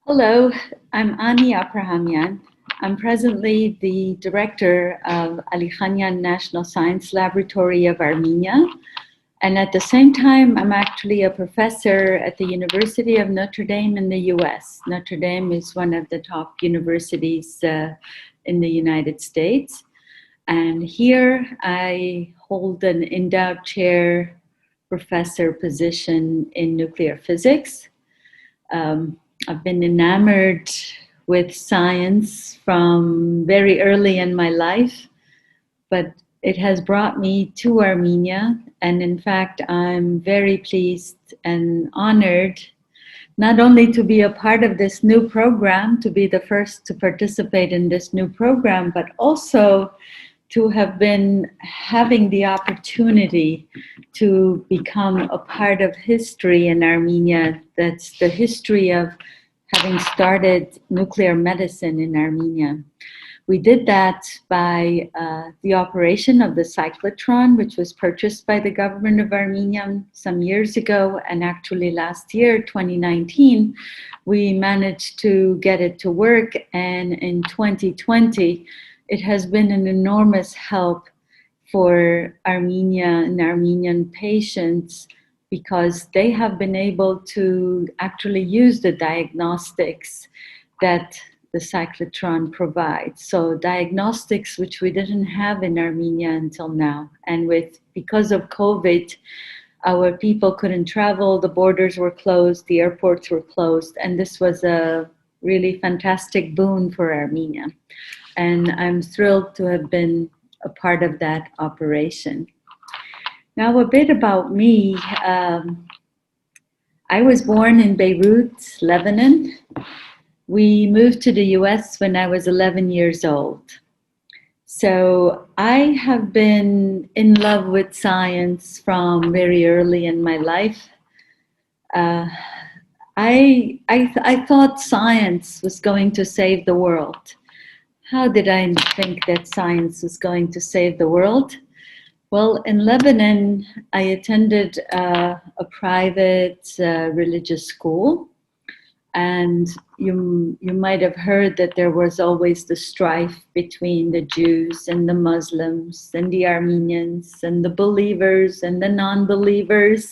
Hello, I'm Ani Aprahamian. I'm presently the director of Ali National Science Laboratory of Armenia. And at the same time, I'm actually a professor at the University of Notre Dame in the US. Notre Dame is one of the top universities in the United States. And here I hold an endowed chair professor position in nuclear physics. I've been enamored with science from very early in my life, but it has brought me to Armenia. And in fact, I'm very pleased and honored not only to be a part of this new program, to be the first to participate in this new program, but also to have been having the opportunity to become a part of history in Armenia. That's the history of having started nuclear medicine in Armenia. We did that by the operation of the cyclotron, which was purchased by the government of Armenia some years ago. And actually last year, 2019, we managed to get it to work. And in 2020, it has been an enormous help for Armenia and Armenian patients because they have been able to actually use the diagnostics that the cyclotron provides. So diagnostics which we didn't have in Armenia until now. And because of COVID, our people couldn't travel, the borders were closed, the airports were closed, and this was a really fantastic boon for Armenia. And I'm thrilled to have been a part of that operation. Now, a bit about me. I was born in Beirut, Lebanon. We moved to the US when I was 11 years old. So I have been in love with science from very early in my life. I thought science was going to save the world. How did I think that science was going to save the world? Well, in Lebanon, I attended a private religious school. And you might have heard that there was always the strife between the Jews and the Muslims and the Armenians and the believers and the non-believers.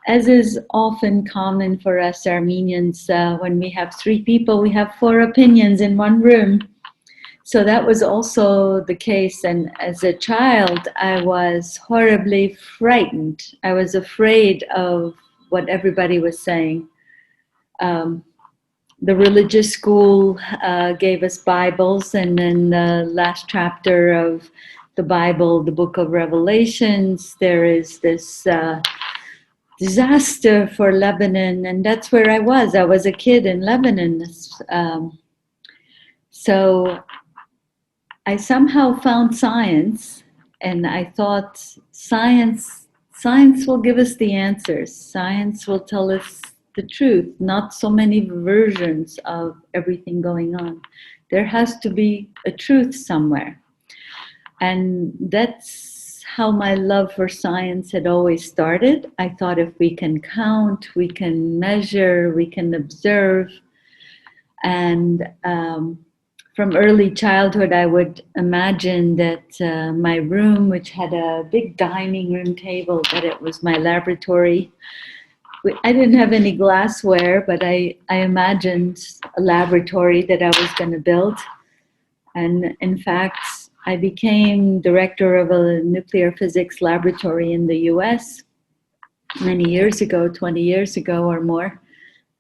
As is often common for us Armenians, when we have three people, we have four opinions in one room. So that was also the case. And as a child, I was horribly frightened. I was afraid of what everybody was saying. The religious school gave us Bibles, and then the last chapter of the Bible, the book of Revelations, there is this disaster for Lebanon, and that's where I was. I was a kid in Lebanon. So I somehow found science, and I thought science will give us the answers. Science will tell us the truth, not so many versions of everything going on. There has to be a truth somewhere. And that's how my love for science had always started. I thought if we can count, we can measure, we can observe. And from early childhood, I would imagine that my room, which had a big dining room table, that it was my laboratory. I didn't have any glassware, but I imagined a laboratory that I was going to build. And in fact, I became director of a nuclear physics laboratory in the US many years ago, 20 years ago or more.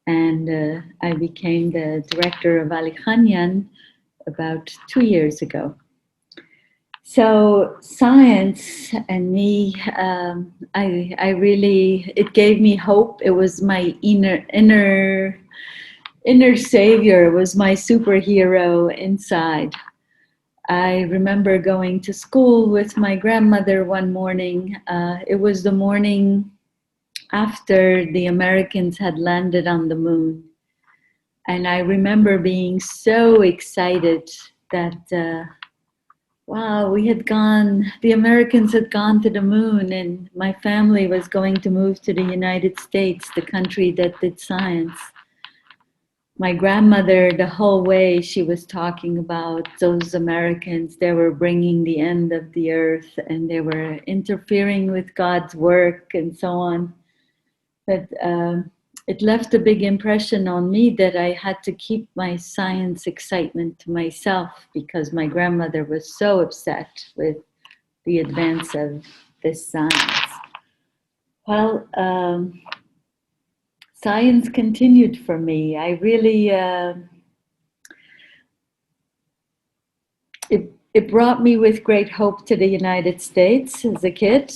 And I became the director of Ali about 2 years ago. So science and me, I really, it gave me hope. It was my inner savior. It was my superhero inside. I remember going to school with my grandmother one morning. It was the morning after the Americans had landed on the moon. And I remember being so excited that, wow, the Americans had gone to the moon, and my family was going to move to the United States, the country that did science. my grandmother, the whole way she was talking about those Americans, they were bringing the end of the earth and they were interfering with God's work and so on. But it left a big impression on me that I had to keep my science excitement to myself because my grandmother was so upset with the advance of this science. Well, science continued for me. I really, it brought me with great hope to the United States as a kid.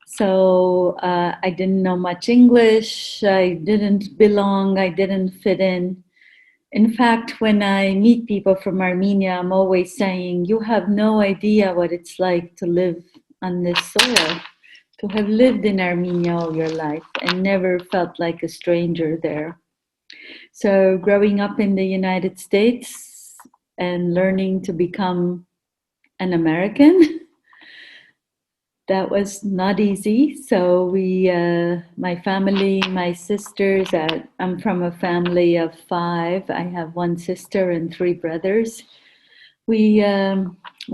So I didn't know much English, I didn't belong, I didn't fit in. In fact, when I meet people from Armenia, I'm always saying, you have no idea what it's like to live on this soil, to have lived in Armenia all your life and never felt like a stranger there. So growing up in the United States and learning to become an American, that was not easy. So we, my family, my sisters, I'm from a family of 5. I have 1 sister and 3 brothers. We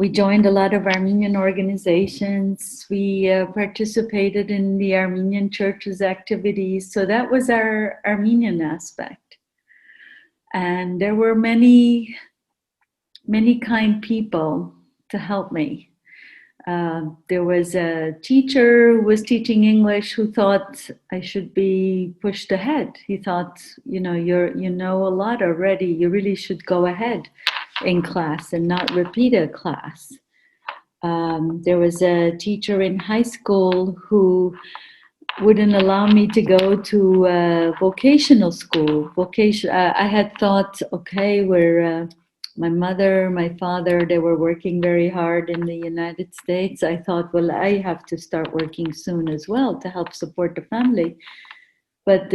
joined a lot of Armenian organizations. We participated in the Armenian church's activities. So that was our Armenian aspect. And there were many, many kind people to help me. There was a teacher who was teaching English who thought I should be pushed ahead. He thought, you know a lot already. You really should go ahead in class and not repeat a class. There was a teacher in high school who wouldn't allow me to go to vocational school. I had thought, okay, my mother, my father, they were working very hard in the United States. I thought, well, I have to start working soon as well to help support the family. But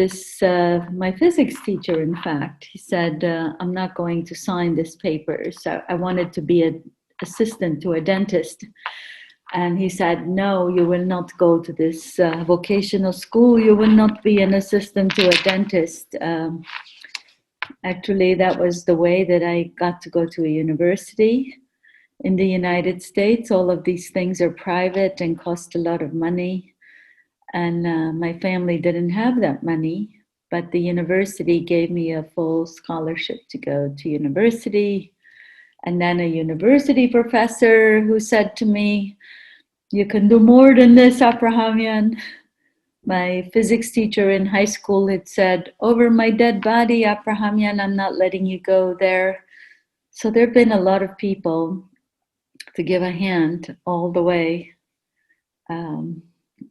my physics teacher, in fact, he said, I'm not going to sign this paper. So I wanted to be an assistant to a dentist. And he said, no, you will not go to this vocational school. You will not be an assistant to a dentist. Actually, that was the way that I got to go to a university in the United States. All of these things are private and cost a lot of money. And my family didn't have that money, but the university gave me a full scholarship to go to university. And then a university professor who said to me, you can do more than this, Aprahamian. My physics teacher in high school had said, over my dead body, Aprahamian, I'm not letting you go there. So there have been a lot of people to give a hand all the way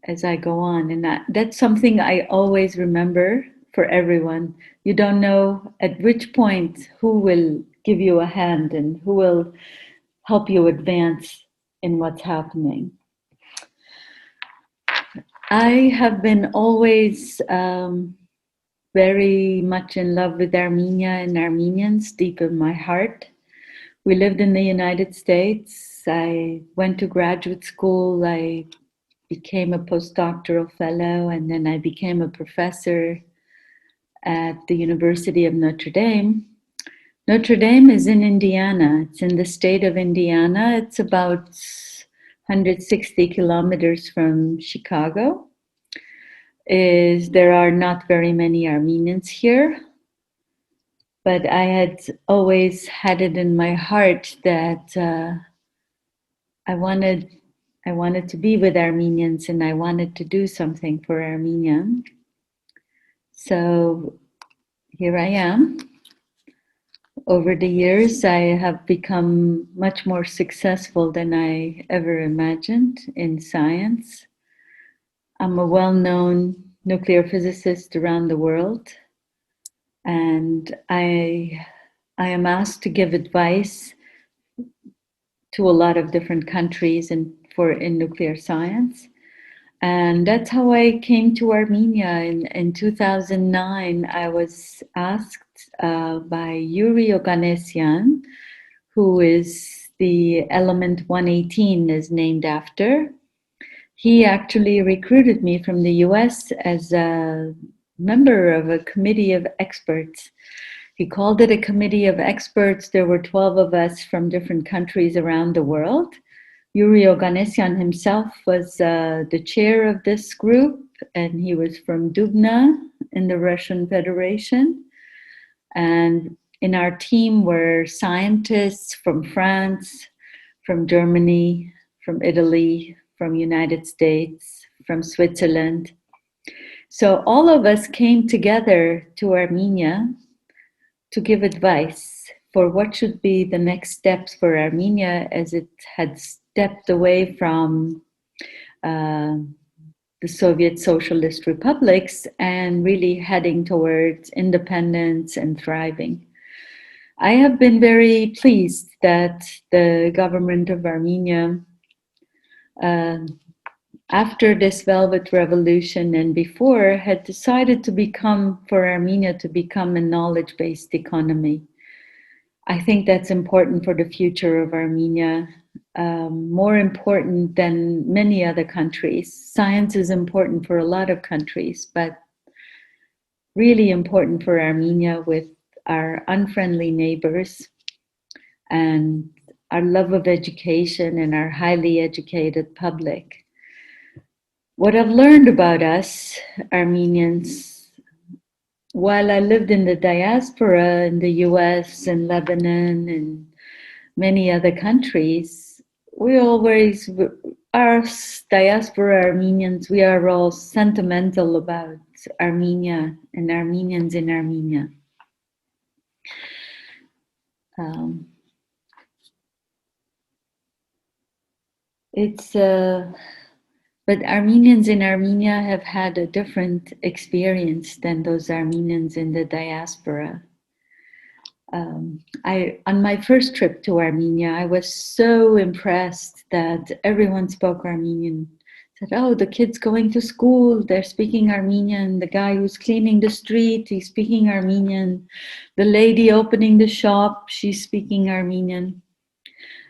as I go on. And that's something I always remember for everyone. You don't know at which point who will give you a hand and who will help you advance in what's happening. I have been always very much in love with Armenia and Armenians deep in my heart. We lived in the United States. I went to graduate school. I became a postdoctoral fellow, and then I became a professor at the University of Notre Dame. Notre Dame is in Indiana. It's in the state of Indiana. It's about 160 kilometers from Chicago. There are not very many Armenians here, but I had always had it in my heart that I wanted to be with Armenians and I wanted to do something for Armenia. So here I am. Over the years, I have become much more successful than I ever imagined in science. I'm a well-known nuclear physicist around the world, and I am asked to give advice to a lot of different countries in nuclear science. And that's how I came to Armenia. In 2009, I was asked by Yuri Oganessian, who is the element 118 is named after. He actually recruited me from the US as a member of a committee of experts. He called it a committee of experts. There were 12 of us from different countries around the world. Yuri Oganessian himself was the chair of this group, and he was from Dubna in the Russian Federation. And in our team were scientists from France, from Germany, from Italy, from United States, from Switzerland. So all of us came together to Armenia to give advice for what should be the next steps for Armenia as it had stepped away from the Soviet Socialist republics and really heading towards independence and thriving. I have been very pleased that the government of Armenia, after this Velvet Revolution and before, had decided to become, for Armenia to become a knowledge-based economy. I think that's important for the future of Armenia, more important than many other countries. Science is important for a lot of countries, but really important for Armenia with our unfriendly neighbors and our love of education and our highly educated public. What I've learned about us, Armenians, while I lived in the diaspora in the US and Lebanon and many other countries, we always, our diaspora Armenians, we are all sentimental about Armenia and Armenians in Armenia. But Armenians in Armenia have had a different experience than those Armenians in the diaspora. On my first trip to Armenia, I was so impressed that everyone spoke Armenian. Said, oh, the kids going to school, they're speaking Armenian. The guy who's cleaning the street, he's speaking Armenian. The lady opening the shop, she's speaking Armenian.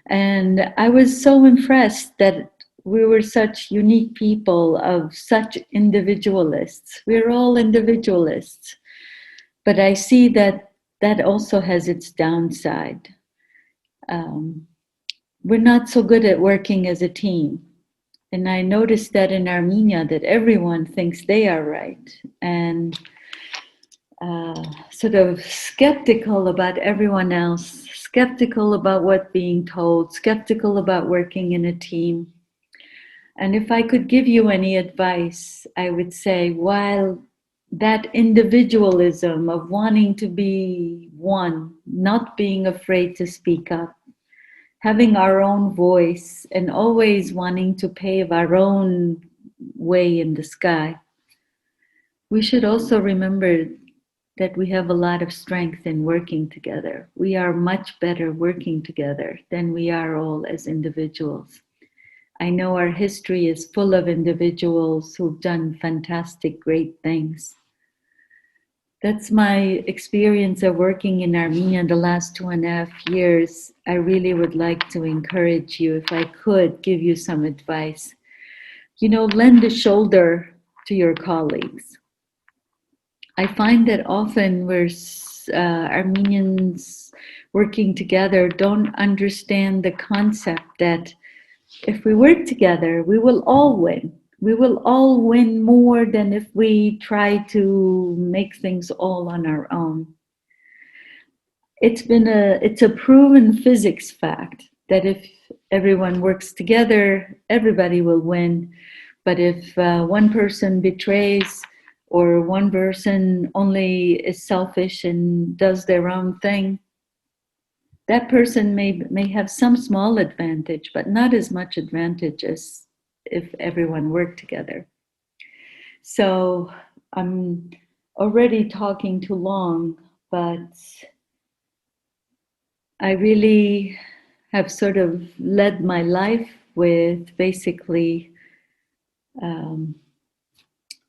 And I was so impressed that we were such unique people of such individualists. We're all individualists. But I see that that also has its downside. We're not so good at working as a team. And I noticed that in Armenia, that everyone thinks they are right. And sort of skeptical about everyone else, skeptical about what being told, skeptical about working in a team. And if I could give you any advice, I would say, while that individualism of wanting to be one, not being afraid to speak up, having our own voice, and always wanting to pave our own way in the sky, we should also remember that we have a lot of strength in working together. We are much better working together than we are all as individuals. I know our history is full of individuals who've done fantastic, great things. That's my experience of working in Armenia the last 2.5 years. I really would like to encourage you, if I could give you some advice. You know, lend a shoulder to your colleagues. I find that often we're Armenians working together don't understand the concept that if we work together, we will all win. We will all win more than if we try to make things all on our own. It's a proven physics fact that if everyone works together, everybody will win. But if one person betrays or one person only is selfish and does their own thing, that person may have some small advantage, but not as much advantage as if everyone worked together. So I'm already talking too long, but I really have sort of led my life with basically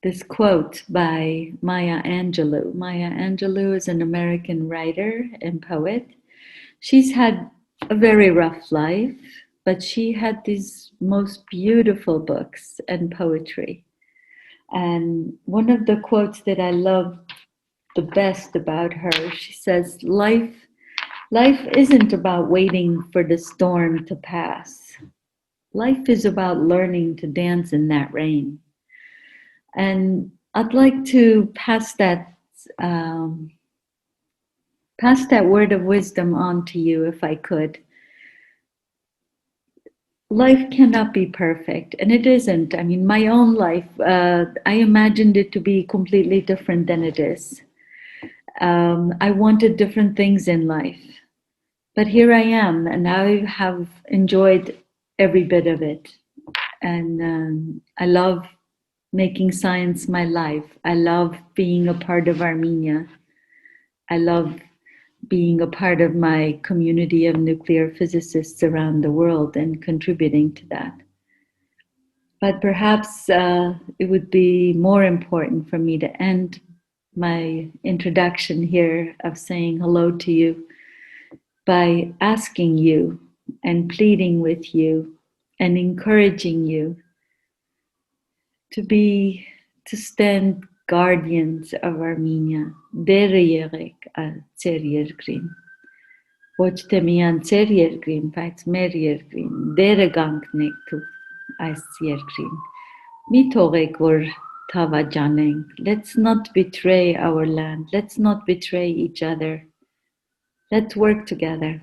this quote by Maya Angelou. Maya Angelou is an American writer and poet. She's had a very rough life, but she had these most beautiful books and poetry. And one of the quotes that I love the best about her. She says, life isn't about waiting for the storm to pass. Life is about learning to dance in that rain. And I'd like to pass that word of wisdom on to you if I could. Life cannot be perfect, and it isn't. I mean, my own life, I imagined it to be completely different than it is. I wanted different things in life, but here I am, and I have enjoyed every bit of it. And I love making science my life. I love being a part of Armenia. I love being a part of my community of nuclear physicists around the world and contributing to that. But perhaps it would be more important for me to end my introduction here of saying hello to you by asking you and pleading with you and encouraging you to stand guardians of Armenia. Դերը եղեք ձեր երկրին. Ոչ թե միայն ձեր երկրին, բայց մեր երկրին. Դերը կանգնեք դուք այս երկրին. Մի թողեք որ թավաճանենք. Let's not betray our land. Let's not betray each other. Let's work together.